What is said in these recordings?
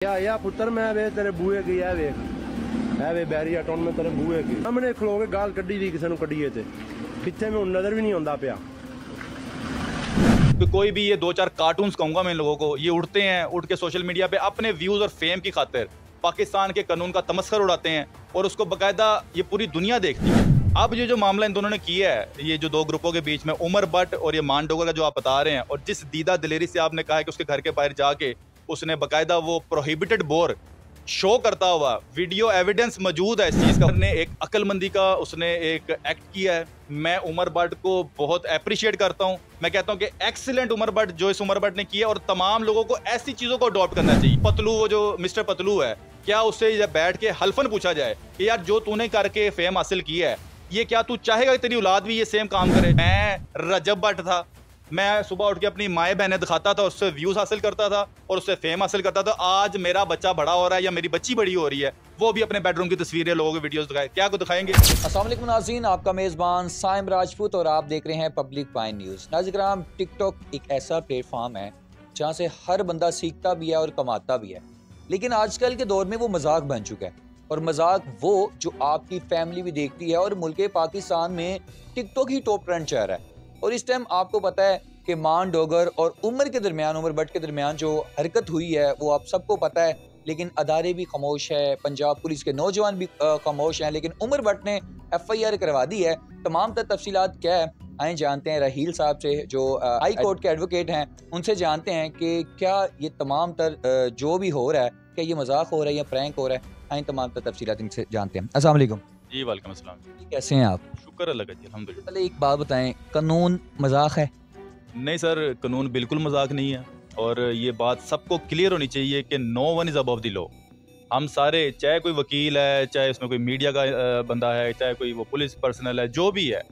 या पुत्र मैं वे तेरे बूए की है वेख है वे बैरिया टाउन में तेरे बूए की सामने खलो के गाल कड्डी दी किसी कड्डीए थे कितने में नजर भी नहीं आता पिया। तो कोई भी ये दो चार कार्टून्स कहूंगा मैं इन लोगों को, ये उठते हैं, उठ के सोशल मीडिया पे अपने व्यूज और फेम की खातिर पाकिस्तान के कानून का तमस्खर उड़ाते हैं और उसको बाकायदा ये पूरी दुनिया देखती है। अब ये जो मामला इन दोनों ने किया है, ये जो दो ग्रुपों के बीच में उमर भट्ट और ये मान डोगर का जो आप बता रहे हैं, और जिस दीदा दिलेरी से आपने कहा है कि उसके घर के बाहर जाके उसने बाकायदा वो प्रोहिबिटेड बोर शो करता हुआ वीडियो एविडेंस मौजूद है इस चीज का, उसने एक अक्लमंदी का उसने एक एक्ट किया है। मैं उमर भट्ट को बहुत अप्रिशिएट करता हूं। मैं कहता हूं कि एक्सीलेंट उमर भट्ट जो इस उमर भट्ट ने किया, और तमाम लोगों को ऐसी चीजों को अडॉप्ट करना चाहिए। पतलू, वो जो मिस्टर पतलू है, क्या उससे जब बैठ के हल्फन पूछा जाए कि यार जो तूने करके फेम हासिल किया है, ये क्या तू चाहेगा कि तेरी औलाद भी ये सेम काम करे? मैं रजब भट्ट था, मैं सुबह उठ के अपनी माएँ बहनें दिखाता था, उससे व्यूज हासिल करता था और उससे फेम हासिल करता था। आज मेरा बच्चा बड़ा हो रहा है या मेरी बच्ची बड़ी हो रही है, वो भी अपने बेडरूम की तस्वीरें लोगों की वीडियोस दिखाए, क्या को दिखाएंगे? अस्सलाम वालेकुम नाज़रीन, आपका मेज़बान साइम राजपूत और आप देख रहे हैं पब्लिक पॉइंट न्यूज़। नाज़रीन, टिकटॉक एक ऐसा प्लेटफॉर्म है जहाँ से हर बंदा सीखता भी है और कमाता भी है, लेकिन आजकल के दौर में वो मजाक बन चुका है। और मजाक वो जो आपकी फैमिली भी देखती है, और मुल्क पाकिस्तान में टिकटॉक ही टॉप ट्रेंड चल रहा है। और इस टाइम आपको पता है कि मान डोगर और उमर के दरमियान, उमर भट्ट के दरमियान जो हरकत हुई है वो आप सबको पता है, लेकिन अदारे भी खामोश है, पंजाब पुलिस के नौजवान भी खामोश हैं, लेकिन उमर भट्ट ने FIR करवा दी है। तमाम तर तफसीलात क्या है आए जानते हैं रहील साहब से, जो हाई कोर्ट के एडवोकेट हैं, उनसे जानते हैं कि क्या ये तमाम तर जो भी हो रहा है, क्या ये मजाक हो रहा है या प्रैंक हो रहा है। आए तमाम तर तफसीलात इनसे जानते हैं। अस्सलाम वालेकुम जी वालेकुम अस्सलाम। कैसे हैं आप? शुक्र अल्लाह का जी, अल्हम्दुलिल्लाह। पहले एक बात बताएं, कानून मजाक है? नहीं सर, कानून बिल्कुल मजाक नहीं है, और ये बात सबको क्लियर होनी चाहिए कि no one is above the law. हम सारे, चाहे कोई वकील है, चाहे उसमें कोई मीडिया का बंदा है, चाहे कोई वो पुलिस पर्सनल है, जो भी है,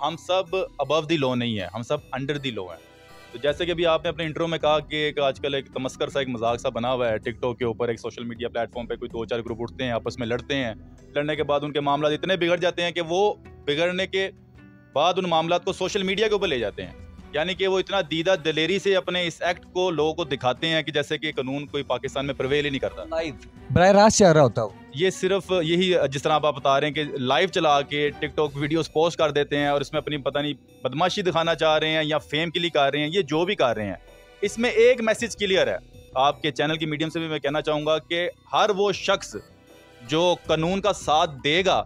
हम सब अबव द लॉ नहीं है, हम सब अंडर द लॉ है। तो जैसे कि अभी आपने अपने इंट्रो में कहा कि एक आजकल एक तमस्कर सा, एक मजाक सा बना हुआ है टिकटॉक के ऊपर, एक सोशल मीडिया प्लेटफॉर्म पे कोई दो चार ग्रुप उठते हैं, आपस में लड़ते हैं, लड़ने के बाद उनके मामला इतने बिगड़ जाते हैं कि वो बिगड़ने के बाद उन मामला को सोशल मीडिया के ऊपर ले जाते हैं। यानी कि वो इतना दीदा दिलेरी से अपने इस एक्ट को लोगों को दिखाते हैं कि जैसे कि कानून कोई पाकिस्तान में प्रवेल ही नहीं करता। लाइव बराह रास्त चल रहा होता है ये सिर्फ यही, जिस तरह आप बता रहे हैं कि लाइव चला के टिकटॉक वीडियोस पोस्ट कर देते हैं और इसमें अपनी पता नहीं बदमाशी दिखाना चाह रहे हैं या फेम के लिए कर रहे हैं, ये जो भी कर रहे हैं, इसमें एक मैसेज क्लियर है। आपके चैनल की मीडियम से भी मैं कहना चाहूँगा कि हर वो शख्स जो कानून का साथ देगा,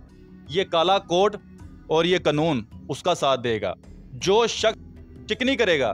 ये काला कोट और ये कानून उसका साथ देगा। जो शख्स चिकनी करेगा,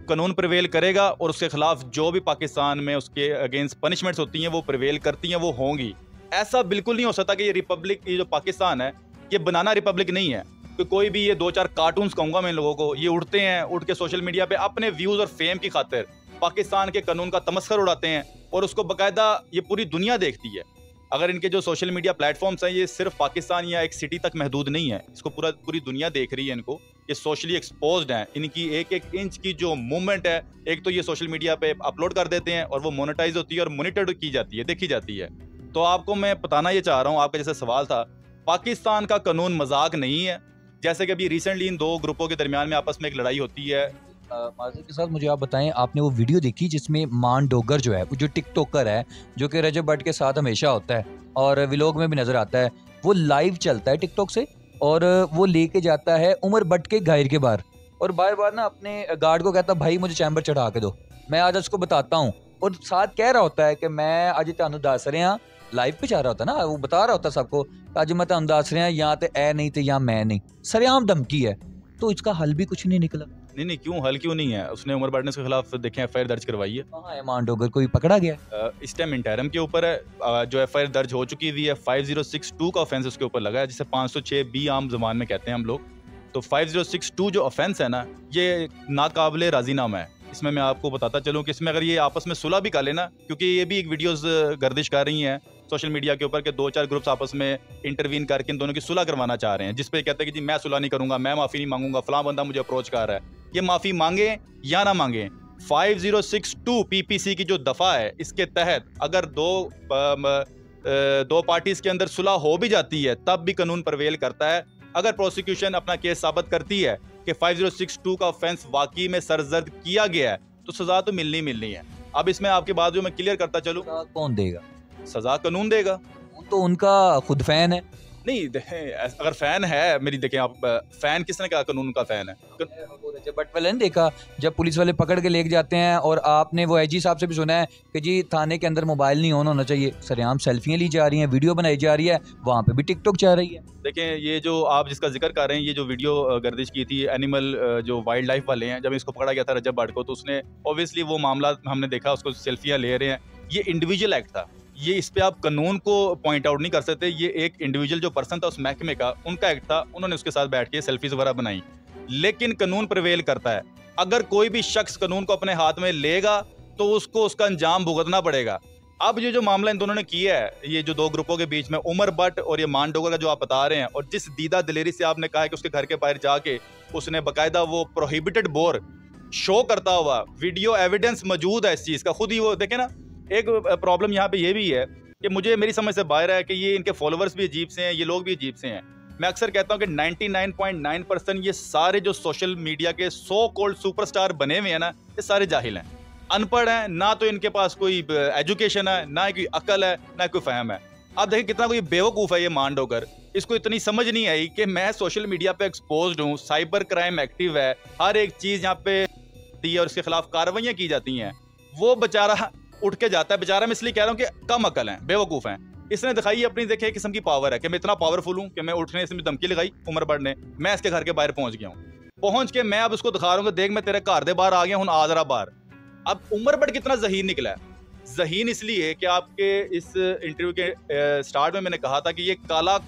कानून प्रिवेल करेगा, और उसके खिलाफ जो भी पाकिस्तान में उसके अगेंस्ट पनिशमेंट्स होती हैं वो प्रिवेल करती हैं, वो होंगी। ऐसा बिल्कुल नहीं हो सकता कि ये रिपब्लिक, ये जो पाकिस्तान है, ये बनाना रिपब्लिक नहीं है। तो कोई भी ये दो चार कार्टून्स कहूँगा मैं इन लोगों को, ये उठते हैं, उठ के सोशल मीडिया पे अपने व्यूज़ और फेम की खातिर पाकिस्तान के कानून का तमस्खर उड़ाते हैं और उसको बाकायदा ये पूरी दुनिया देखती है। अगर इनके जो सोशल मीडिया प्लेटफॉर्म्स हैं, ये सिर्फ पाकिस्तान या एक सिटी तक महदूद नहीं है, इसको पूरी दुनिया देख रही है इनको। ये सोशली एक्सपोज्ड हैं, इनकी एक एक इंच की जो मूवमेंट है, एक तो ये सोशल मीडिया पे अपलोड कर देते हैं और वो मोनेटाइज होती है और मॉनिटर की जाती है, देखी जाती है। तो आपको मैं बताना ये चाह रहा हूँ, आपका जैसे सवाल था, पाकिस्तान का कानून मजाक नहीं है। जैसे कि अभी रिसेंटली इन दो ग्रुपों के दरमियान में आपस में एक लड़ाई होती है। माज़िद के साथ मुझे आप बताएं, आपने वो वीडियो देखी जिसमें मान डोगर जो है, वो जो टिकटॉकर है, जो कि रजब भट्ट के साथ हमेशा होता है और व्लॉग में भी नजर आता है, वो लाइव चलता है टिकटॉक से और वो लेके जाता है उमर भट्ट के घर के बाहर, और बार बार ना अपने गार्ड को कहता, भाई मुझे चैम्बर चढ़ा के दो, मैं आज उसको बताता हूँ। और साथ कह रहा होता है कि मैं आज तुहानू दस रहा, लाइव पे जा रहा होता ना, वो बता रहा होता सबको, आज मैं तुहानू दस रहा, यहाँ तो ए नहीं तो यहाँ मैं नहीं, सरेआम धमकी है। तो इसका हल भी कुछ नहीं निकला। नहीं, क्यों हल क्यों नहीं है? उसने उमर भट्ट ने उसके खिलाफ देखें FIR दर्ज करवाई है। कहाँ है मान डोगर? कोई पकड़ा गया? इस टाइम इंटरम के ऊपर है, जो FIR दर्ज हो चुकी हुई है, 5062 का ऑफेंस उसके ऊपर लगा है, जिसे 506B आम जबान में कहते हैं हम लोग। तो 5062 जो ऑफेंस है ना, ये नाकाबिले राजीनामा है। इसमें मैं आपको बताता चलूँ कि इसमें अगर ये आपस में सुलह भी कर लेना, क्योंकि ये भी एक वीडियोस गर्दिश कर रही हैं सोशल मीडिया के ऊपर कि दो चार ग्रुप्स आपस में इंटरवीन करके इन दोनों की सुलह करवाना चाह रहे हैं, जिसपे कहते हैं कि जी मैं सुलह नहीं करूंगा, मैं माफ़ी नहीं मांगूंगा, फलां बंदा मुझे अप्रोच कर रहा है। ये माफ़ी मांगे या ना मांगे, 5062 PPC की जो दफ़ा है, इसके तहत अगर दो पार्टीज के अंदर सुलह हो भी जाती है, तब भी कानून प्रवेल करता है। अगर प्रोसिक्यूशन अपना केस साबित करती है कि 5062 का ऑफेंस वाकई में सरजर्द किया गया है, तो सजा तो मिलनी है। अब इसमें आपकी बात जो मैं क्लियर करता चलूँ, कौन देगा? सजा कानून देगा। तो उनका खुद फैन है। नहीं अगर फैन है मेरी, देखें आप, फैन किसने कहा कानून का फैन है? बट वाले ने देखा जब पुलिस वाले पकड़ के लेके जाते हैं, और आपने वो आईजी साहब से भी सुना है कि जी थाने के अंदर मोबाइल नहीं ऑन होना चाहिए, सरेआम सेल्फियां ली जा रही हैं, वीडियो बनाई जा रही है, वहाँ पे भी टिकटॉक चल रही है। देखें ये जो आप जिसका जिक्र कर रहे हैं, ये जो वीडियो गर्दिश की थी एनिमल जो वाइल्ड लाइफ वाले हैं, जब इसको पकड़ा गया था रजब भट्ट को, तो उसने ऑब्वियसली वो मामला हमने देखा, उसको सेल्फियाँ ले रहे हैं, ये इंडिविजुअल एक्ट था। ये इस पे आप कानून को पॉइंट आउट नहीं कर सकते, ये एक इंडिविजुअल जो पर्सन था उस महकमे का, उनका एक्ट था, उन्होंने उसके साथ बैठ के सेल्फीज वगैरह बनाई। लेकिन कानून प्रिवेल करता है। अगर कोई भी शख्स कानून को अपने हाथ में लेगा तो उसको उसका अंजाम भुगतना पड़ेगा। अब ये जो मामला इन दोनों ने किया है, ये जो दो ग्रुपों के बीच में, उमर भट्ट और ये मान डोगर का जो आप बता रहे हैं, और जिस दीदा दिलेरी से आपने कहा है कि उसके घर के बाहर जाके उसने बाकायदा वो प्रोहिबिटेड बोर शो करता हुआ वीडियो एविडेंस मौजूद है इस चीज का, खुद ही वो देखे ना। एक प्रॉब्लम यहाँ पे ये भी है कि मुझे मेरी समझ से बाहर है कि ये इनके फॉलोअर्स भी अजीब से हैं, ये लोग भी अजीब से हैं। मैं अक्सर कहता हूँ कि 99.9% ये सारे जो सोशल मीडिया के सो कॉल्ड सुपरस्टार बने हुए हैं ना, ये सारे जाहिल हैं, अनपढ़ हैं, ना तो इनके पास कोई एजुकेशन है, ना कोई अकल है, ना कोई फहम है। आप देखिए कितना कोई बेवकूफ़ है ये मान डोकर, इसको इतनी समझ नहीं आई कि मैं सोशल मीडिया पे एक्सपोज्ड हूँ, साइबर क्राइम एक्टिव है, हर एक चीज़ यहाँ पे और इसके खिलाफ कार्रवाइयाँ की जाती हैं। वो बेचारा उठ के जाता है, बेचारा मैं इसलिए कह रहा हूँ कि कम अकल हैं, बेवकूफ़ हैं। इसने दिखाई अपनी, देखिए किस्म की पावर है कि मैं इतना पावरफुल हूँ कि मैं उठने से धमकी लगाई उमर भट्ट ने, मैं इसके घर के बाहर पहुंच गया हूँ, पहुंच के मैं अब उसको दिखा रहा हूँ कि देख मैं तेरे घर दे बाहर आ गया हूँ, आ जरा बाहर। अब उमर भट्ट कितना जहीन निकला है। जहीन इसलिए कि आपके इस इंटरव्यू के स्टार्ट में मैंने कहा था कि ये काला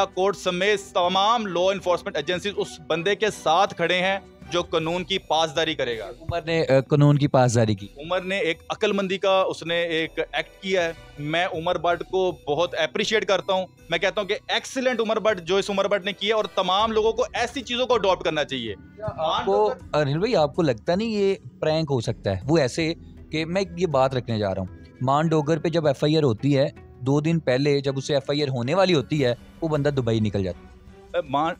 कोट समेत तमाम लॉ इन्फोर्समेंट एजेंसीज उस बंदे के साथ खड़े हैं जो कानून की पासदारी करेगा। उमर ने कानून की पासदारी की, उमर ने एक अक्लमंदी का उसने एक एक्ट किया है। मैं उमर भट्ट को बहुत अप्रिशिएट करता हूं। मैं कहता हूं कि एक्सीलेंट उमर भट्ट जो इस उमर भट्ट ने किया, और तमाम लोगों को ऐसी चीजों को अडॉप्ट करना चाहिए। आपको अनिल भाई आपको लगता नहीं ये प्रैंक हो सकता है? वो ऐसे कि मैं ये बात रखने जा रहा हूँ, मान डोगर पे जब FIR होती है, 2 दिन पहले जब उसे FIR होने वाली होती है, वो बंदा दुबई निकल जाता है।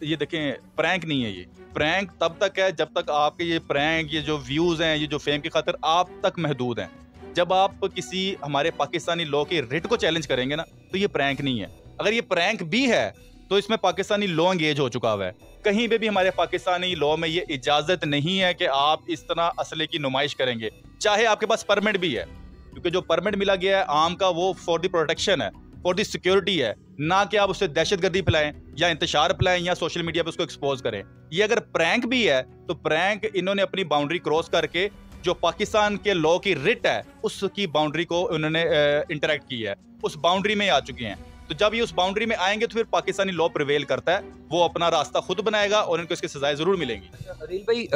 ये देखें, प्रैंक नहीं है ये। प्रैंक तब तक है जब तक आपके ये प्रैंक, ये जो व्यूज हैं, ये जो फेम की खातिर आप तक महदूद हैं। जब आप किसी हमारे पाकिस्तानी लॉ के रिट को चैलेंज करेंगे ना, तो ये प्रैंक नहीं है। अगर ये प्रैंक भी है तो इसमें पाकिस्तानी लॉ एंगेज हो चुका हुआ है। कहीं पे भी हमारे पाकिस्तानी लॉ में ये इजाजत नहीं है कि आप इस तरह असले की नुमाइश करेंगे, चाहे आपके पास परमिट भी है, क्योंकि जो परमिट मिला गया है आम का, वो फॉर द प्रोटेक्शन है, फॉर द सिक्योरिटी है, ना कि आप उससे दहशतगर्दी फैलाएं या इंतशार फैलाएं या सोशल मीडिया पे उसको एक्सपोज करें। ये अगर प्रैंक भी है तो प्रैंक इन्होंने अपनी बाउंड्री क्रॉस करके जो पाकिस्तान के लॉ की रिट है उसकी बाउंड्री को उन्होंने इंटरेक्ट की है, उस बाउंड्री में आ चुके हैं। तो जब ये उस बाउंड्री में आएंगे तो फिर पाकिस्तानी लॉ प्रिवेल करता है, वो अपना रास्ता खुद बनाएगा और इनको इसकी सजाएं जरूर मिलेंगी। अनिल भाई,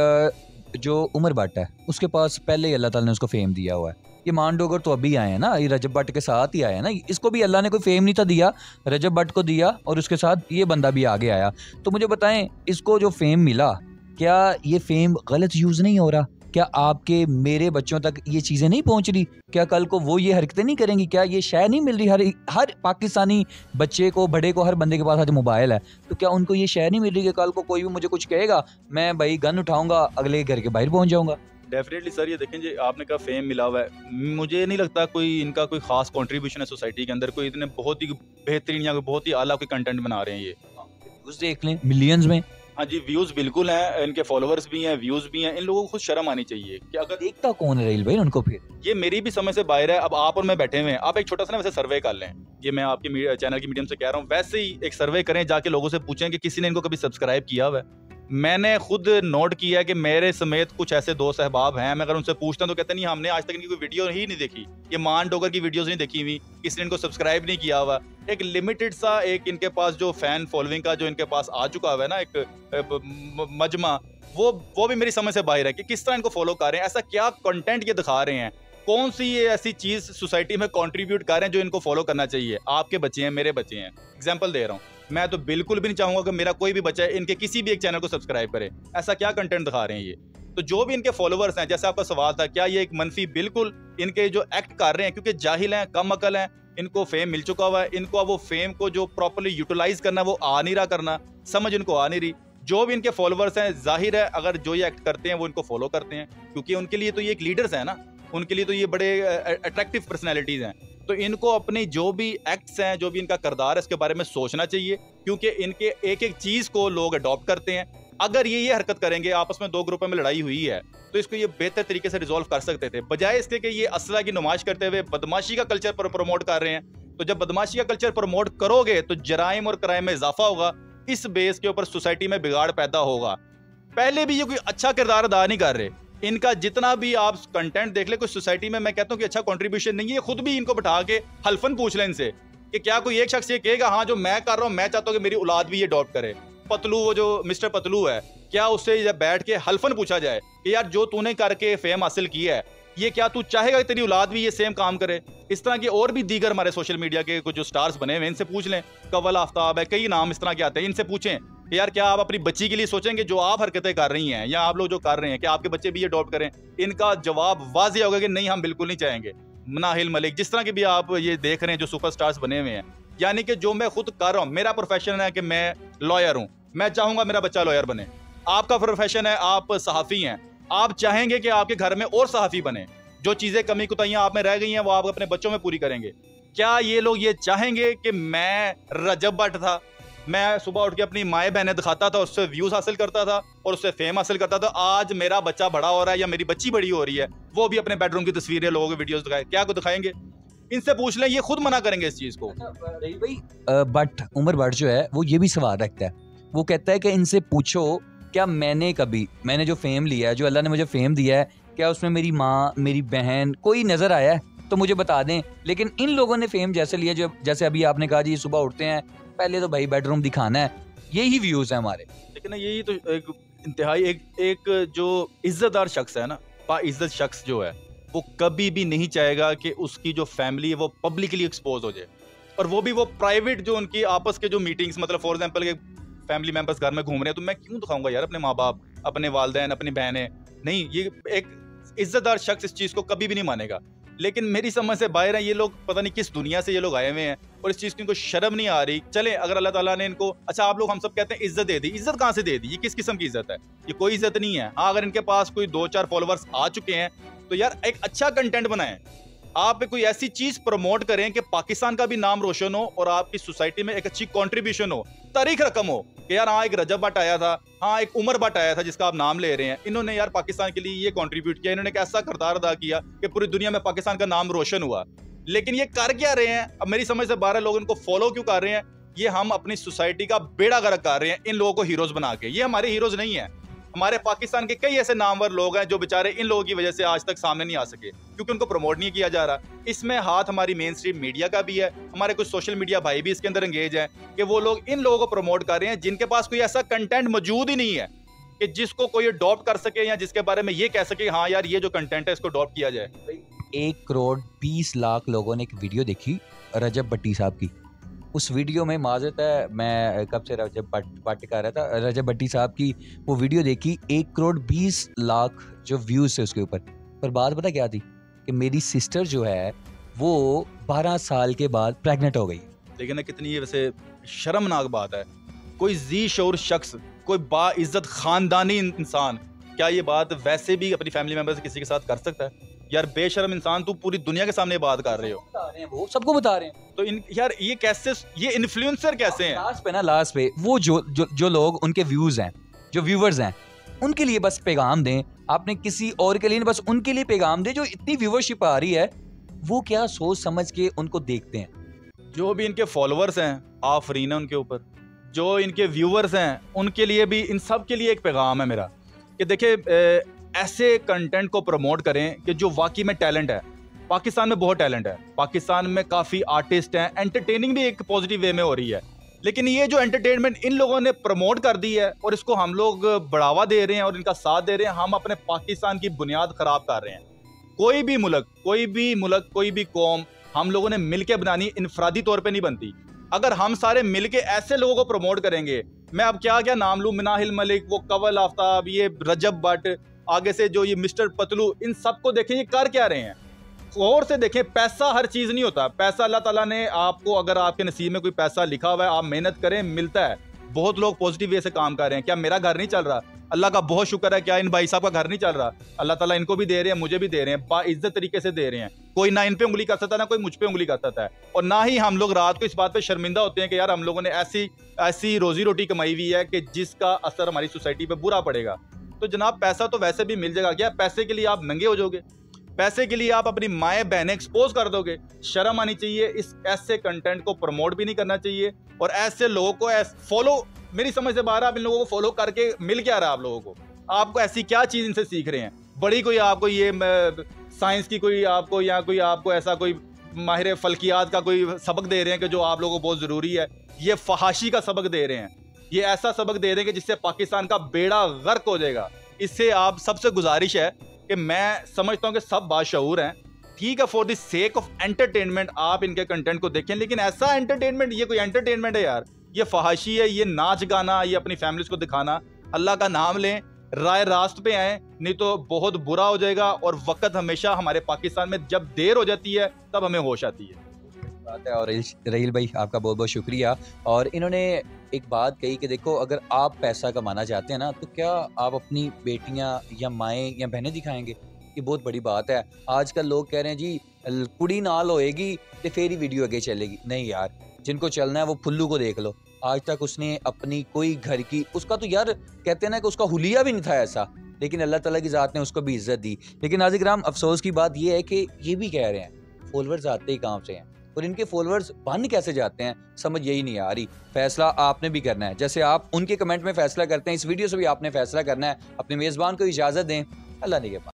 जो उमर भट्ट है उसके पास पहले ही अल्लाह ताला ने उसको फेम दिया हुआ है। ये मान डोगर तो अभी आए हैं ना, ये रजब भट्ट के साथ ही आए हैं ना, इसको भी अल्लाह ने कोई फेम नहीं था दिया, रजब भट्ट को दिया और उसके साथ ये बंदा भी आगे आया। तो मुझे बताएं, इसको जो फेम मिला, क्या ये फेम गलत यूज नहीं हो रहा? क्या आपके मेरे बच्चों तक ये चीज़ें नहीं पहुंच रही? क्या कल को वो ये हरकतें नहीं करेंगी? क्या ये शय नहीं मिल रही? हर पाकिस्तानी बच्चे को, बड़े को, हर बंदे के पास आज मोबाइल है, तो क्या उनको ये शय नहीं मिल रही कि कल को कोई भी मुझे कुछ कहेगा, मैं भाई गन उठाऊंगा, अगले घर के बाहर पहुंच जाऊंगा? डेफिनेटली सर, ये देखें जी, आपने कहा फेम मिला हुआ है, मुझे नहीं लगता कोई इनका कोई खास कंट्रीब्यूशन है सोसाइटी के अंदर, कोई इतने बहुत ही बेहतरीन या बहुत ही आला कोई कंटेंट बना रहे हैं। ये व्यूज देख लें मिलियंस में। हाँ जी, व्यूज बिल्कुल हैं, इनके फॉलोअर्स भी हैं, व्यूज भी हैं। इन लोगों को खुद शर्म आनी चाहिए कि अगर देखता कौन है रहील भाई उनको? फिर ये मेरी भी समझ से बाहर है। अब आप और मैं बैठे हुए हैं, आप एक छोटा सा ना वैसे सर्वे कर लें, ये मैं आपके चैनल की मीडियम से कह रहा हूँ, वैसे ही एक सर्वे करें, जाके लोगों से पूछें कि किसी ने इनको कभी सब्सक्राइब किया हुआ है। मैंने खुद नोट किया है कि मेरे समेत कुछ ऐसे दोस्त अहबाब हैं, मैं अगर उनसे पूछता हूं तो कहते नहीं, हमने आज तक इनकी कोई वीडियो ही नहीं देखी, ये मान डोगर की वीडियोस नहीं देखी हुई, किसी ने इनको सब्सक्राइब नहीं किया हुआ। एक लिमिटेड सा एक इनके पास जो फैन फॉलोइंग का जो इनके पास आ चुका हुआ है ना, एक मजमा, वो भी मेरी समझ से बाहर है कि किस तरह इनको फॉलो कर रहे हैं, ऐसा क्या कंटेंट ये दिखा रहे हैं, कौन सी ये ऐसी चीज सोसाइटी में कंट्रीब्यूट कर रहे हैं जो इनको फॉलो करना चाहिए। आपके बच्चे हैं, मेरे बच्चे हैं, एग्जांपल दे रहा हूँ, मैं तो बिल्कुल भी नहीं चाहूंगा कि मेरा कोई भी बच्चा इनके किसी भी एक चैनल को सब्सक्राइब करे। ऐसा क्या कंटेंट दिखा रहे हैं ये? तो जो भी इनके फॉलोअर्स हैं, जैसे आपका सवाल था, क्या ये एक मनफी? बिल्कुल, इनके जो एक्ट कर रहे हैं, क्योंकि जाहिल हैं, कम अकल हैं, इनको फेम मिल चुका हुआ है, इनको अब वो फेम को जो प्रॉपर्ली यूटिलाइज करना वो आ नहीं रहा करना, समझ इनको आ नहीं रही। जो भी इनके फॉलोअर्स हैं, जाहिर है अगर जो ये एक्ट करते हैं वो इनको फॉलो करते हैं, क्योंकि उनके लिए तो ये एक लीडर्स है ना, उनके लिए तो ये बड़े अट्रैक्टिव पर्सनैलिटीज़ हैं। तो इनको अपनी जो भी एक्ट्स हैं, जो भी इनका किरदार है, इसके बारे में सोचना चाहिए, क्योंकि इनके एक एक चीज़ को लोग अडॉप्ट करते हैं। अगर ये हरकत करेंगे, आपस में 2 ग्रुपों में लड़ाई हुई है, तो इसको ये बेहतर तरीके से रिजॉल्व कर सकते थे, बजाय इसके कि ये असला की नुमाइश करते हुए बदमाशी का कल्चर पर प्रमोट कर रहे हैं। तो जब बदमाशी का कल्चर प्रमोट करोगे तो जराइम और क्राइम में इजाफा होगा, इस बेस के ऊपर सोसाइटी में बिगाड़ पैदा होगा। पहले भी ये कोई अच्छा किरदार अदा नहीं कर रहे, इनका जितना भी आप कंटेंट देख ले, कोई सोसाइटी में मैं कहता हूँ कि अच्छा कंट्रीब्यूशन नहीं है। खुद भी इनको बैठा के हल्फन पूछ लें इनसे कि क्या कोई एक शख्स ये कहेगा हाँ जो मैं कर रहा हूँ, मैं चाहता हूँ कि मेरी औलाद भी ये अडॉप्ट करे। पतलू, वो जो मिस्टर पतलू है, क्या उससे जब बैठ के हल्फन पूछा जाए कि यार जो तूने करके फेम हासिल किया है, ये क्या तू चाहेगा कि तेरी औलाद भी ये सेम काम करे? इस तरह के और भी दीगर हमारे सोशल मीडिया के कुछ जो स्टार्स बने हुए, इनसे पूछ लें। कवल आफ्ताब है, कई नाम इस तरह के आते हैं, इनसे पूछें कि यार क्या आप अपनी बच्ची के लिए सोचेंगे जो आप हरकतें कर रही हैं या आप लोग जो कर रहे हैं, कि आपके बच्चे भी ये अडॉप्ट करें? इनका जवाब वाज़ेह होगा कि नहीं, हम बिल्कुल नहीं चाहेंगे। नाहिल मलिक, जिस तरह के भी आप ये देख रहे हैं जो सुपरस्टार्स बने हुए हैं, यानी कि जो मैं खुद कर रहा हूँ, मेरा प्रोफेशन है कि मैं लॉयर हूँ, मैं चाहूँगा मेरा बच्चा लॉयर बने। आपका प्रोफेशन है, आप सहाफ़ी हैं, आप चाहेंगे कि आपके घर में और सहाफ़ी बने। जो चीज़ें कमी कुताहियाँ आप में रह गई हैं वो आप अपने बच्चों में पूरी करेंगे। क्या ये लोग ये चाहेंगे कि मैं रजब भट्ट था, मैं सुबह उठ के अपनी माएँ बहनें दिखाता था, उससे व्यूज़ हासिल करता था और उससे फेम हासिल करता था, आज मेरा बच्चा बड़ा हो रहा है या मेरी बच्ची बड़ी हो रही है, वो भी अपने बेडरूम की तस्वीरें लोगों की वीडियोस दिखाए? क्या को दिखाएंगे? इनसे पूछ लें, ये खुद मना करेंगे इस चीज़ को। भाई बट उमर भट्ट जो है वो ये भी सवाल रखता है, वो कहता है कि इनसे पूछो क्या मैंने जो फेम लिया है, जो अल्लाह ने मुझे फेम दिया है, क्या उसमें मेरी माँ, मेरी बहन कोई नजर आया है तो मुझे बता दें। लेकिन इन लोगों ने फेम जैसे लिया, जो जैसे अभी आपने कहा जी सुबह उठते हैं, पहले तो भाई बेडरूम दिखाना है, यही व्यूज है हमारे। लेकिन यही तो एक इंतहाई एक जो इज्जतदार शख्स है ना, बाइज्जत शख्स जो है, वो कभी भी नहीं चाहेगा कि उसकी जो फैमिली है वो पब्लिकली एक्सपोज हो जाए, और वो भी वो प्राइवेट जो उनकी आपस के जो मीटिंग्स, मतलब फॉर एग्जांपल के फैमिली मेंबर्स घर में घूम रहे हैं, तो मैं क्यों दिखाऊंगा यार अपने माँ बाप, अपने वालिदैन, अपनी बहनें? नहीं, ये एक इज्जतदार शख्स इस चीज़ को कभी भी नहीं मानेगा। लेकिन मेरी समझ से बाहर है ये लोग, पता नहीं किस दुनिया से ये लोग आए हुए हैं और इस चीज़ की इनको शर्म नहीं आ रही। चले, अगर अल्लाह ताला ने इनको, अच्छा आप लोग हम सब कहते हैं इज्जत दे दी, इज्जत कहाँ से दे दी? ये किस किस्म की इज्जत है? ये कोई इज्जत नहीं है। हाँ, अगर इनके पास कोई 2-4 फॉलोअर्स आ चुके हैं तो यार एक अच्छा कंटेंट बनाएं, आप कोई ऐसी चीज प्रमोट करें कि पाकिस्तान का भी नाम रोशन हो और आपकी सोसाइटी में एक अच्छी कंट्रीब्यूशन हो, तारीख रकम हो कि यार हाँ एक रजब भट्ट आया था, हाँ एक उमर भट्ट आया था जिसका आप नाम ले रहे हैं, इन्होंने यार पाकिस्तान के लिए ये कंट्रीब्यूट किया, इन्होंने एक ऐसा किरदार अदा किया कि पूरी दुनिया में पाकिस्तान का नाम रोशन हुआ। लेकिन ये कर क्या रहे हैं? अब मेरी समझ से 12 लोग इनको फॉलो क्यों कर रहे हैं? ये हम अपनी सोसाइटी का बेड़ा गर्क कर रहे हैं इन लोगों को हीरोज बना के। ये हमारे हीरोज नहीं है। हमारे पाकिस्तान के कई ऐसे नामवर लोग हैं जो बेचारे इन लोगों की वजह से आज तक सामने नहीं आ सके, क्योंकि उनको प्रमोट नहीं किया जा रहा। इसमें हाथ हमारी मेन स्ट्रीम मीडिया का भी है, हमारे कुछ सोशल मीडिया भाई भी इसके अंदर एंगेज हैं कि वो लोग इन लोगों को प्रमोट कर रहे हैं जिनके पास कोई ऐसा कंटेंट मौजूद ही नहीं है कि जिसको कोई अडॉप्ट कर सके या जिसके बारे में ये कह सके हाँ यार ये जो कंटेंट है इसको अडॉप्ट किया जाए। 1 करोड़ 20 लाख लोगों ने एक वीडियो देखी रजब भट्टी साहब की। उस वीडियो में माजरत है, मैं कब से रजब भट्ट कर रहा था, रजब भट्टी साहब की वो वीडियो देखी, 1 करोड़ 20 लाख जो व्यूज़ थे उसके ऊपर। पर बात पता क्या थी कि मेरी सिस्टर जो है वो 12 साल के बाद प्रेग्नेंट हो गई। लेकिन कितनी ये वैसे शर्मनाक बात है, कोई जी शऊर शख्स, कोई बाइज्जत खानदानी इंसान क्या ये बात वैसे भी अपनी फैमिली मेंबर से किसी के साथ कर सकता है? यार बेशर्म इंसान, तू पूरी दुनिया के सामने बात कर रहे हो, वो सबको बता रहे हैं। तो इन यार ये कैसे, ये इन्फ्लुएंसर कैसे हैं? लास्ट पे वो जो लोग उनके व्यूज हैं, जो व्यूवर्स हैं, उनके लिए बस पैगाम दें। आपने किसी और के लिए बस उनके लिए पैगाम दें। जो इतनी व्यूवरशिप आ रही है वो क्या सोच समझ के उनको देखते हैं। जो भी इनके फॉलोअर्स हैं आफरीन है उनके ऊपर, जो इनके व्यूवर्स हैं उनके लिए भी, इन सब के लिए एक पैगाम है मेरा कि देखिए ऐसे कंटेंट को प्रमोट करें कि जो वाकई में टैलेंट है। पाकिस्तान में बहुत टैलेंट है, पाकिस्तान में काफ़ी आर्टिस्ट हैं, एंटरटेनिंग भी एक पॉजिटिव वे में हो रही है। लेकिन ये जो एंटरटेनमेंट इन लोगों ने प्रमोट कर दी है और इसको हम लोग बढ़ावा दे रहे हैं और इनका साथ दे रहे हैं, हम अपने पाकिस्तान की बुनियाद ख़राब कर रहे हैं। कोई भी मुल्क, कोई भी कौम हम लोगों ने मिल के बनानी, इनफरादी तौर पर नहीं बनती। अगर हम सारे मिल के ऐसे लोगों को प्रमोट करेंगे, मैं अब क्या क्या नाम लूँ, नाहिल मलिक, वो कवल आफ्ताब, ये रजब भट्ट, आगे से जो ये मिस्टर पतलू, इन सबको देखें ये कर क्या रहे हैं। गौर से देखें, पैसा हर चीज़ नहीं होता। पैसा अल्लाह ताला ने आपको, अगर आपके नसीब में कोई पैसा लिखा हुआ है, आप मेहनत करें, मिलता है। बहुत लोग पॉजिटिव वे से काम कर रहे हैं। क्या मेरा घर नहीं चल रहा? अल्लाह का बहुत शुक्र है, क्या इन भाई साहब का घर नहीं चल रहा, अल्लाह ताला इनको भी दे रहे हैं, मुझे भी दे रहे हैं, बाइज्जत तरीके से दे रहे हैं। कोई ना इन पे उंगली कर सकता, ना कोई मुझ पे उंगली कर सकता है। और ना ही हम लोग रात को इस बात पे शर्मिंदा होते हैं कि यार हम लोगों ने ऐसी रोजी रोटी कमाई हुई है कि जिसका असर हमारी सोसाइटी पे बुरा पड़ेगा। तो जनाब पैसा तो वैसे भी मिल जाएगा, क्या पैसे के लिए आप नंगे हो जाओगे? पैसे के लिए आप अपनी माएँ बहनें एक्सपोज कर दोगे? शर्म आनी चाहिए। इस ऐसे कंटेंट को प्रमोट भी नहीं करना चाहिए और ऐसे लोगों को फॉलो, मेरी समझ से बाहर आप इन लोगों को फॉलो करके मिल क्या रहा है आप लोगों को? आपको ऐसी क्या चीज़ इनसे सीख रहे हैं? बड़ी कोई आपको ये साइंस की कोई आपको या कोई आपको ऐसा कोई माहिर फल्कियात का कोई सबक दे रहे हैं कि जो आप लोगों को बहुत ज़रूरी है? ये फहाशी का सबक दे रहे हैं, ये ऐसा सबक दे रहे हैं कि जिससे पाकिस्तान का बेड़ा गर्क हो जाएगा। इससे आप सबसे गुजारिश है कि मैं समझता हूं कि सब बाशऊर हैं, ठीक है, for the sake of entertainment आप इनके कंटेंट को देखें, लेकिन ऐसा एंटरटेनमेंट, ये कोई एंटरटेनमेंट है यार? ये फहाशी है, ये नाच गाना, ये अपनी फैमिलीज को दिखाना। अल्लाह का नाम लें, राय रास्त पे आए, नहीं तो बहुत बुरा हो जाएगा। और वक्त हमेशा हमारे पाकिस्तान में जब देर हो जाती है तब हमें होश आती है। बात है। और रहील भाई आपका बहुत बहुत शुक्रिया। और इन्होंने एक बात कही कि देखो अगर आप पैसा कमाना चाहते हैं ना तो क्या आप अपनी बेटियां या माएँ या बहनें दिखाएंगे? ये बहुत बड़ी बात है। आजकल लोग कह रहे हैं जी कुड़ी नाल होएगी तो फिर ही वीडियो आगे चलेगी। नहीं यार, जिनको चलना है वो फुल्लू को देख लो। आज तक उसने अपनी कोई घर की, उसका तो यार कहते हैं ना कि उसका हुलिया भी नहीं था ऐसा, लेकिन अल्लाह ताला की ज़ात ने उसको भी इज्जत दी। लेकिन नाज़िर-ए-किराम अफसोस की बात ये है कि ये भी कह रहे हैं फॉलोअर्स आते ही कहाँ से हैं और इनके फॉलोअर्स बन कैसे जाते हैं, समझ यही नहीं आ रही। फैसला आपने भी करना है, जैसे आप उनके कमेंट में फैसला करते हैं, इस वीडियो से भी आपने फैसला करना है। अपने मेज़बान को इजाज़त दें। अल्लाह ने के पास।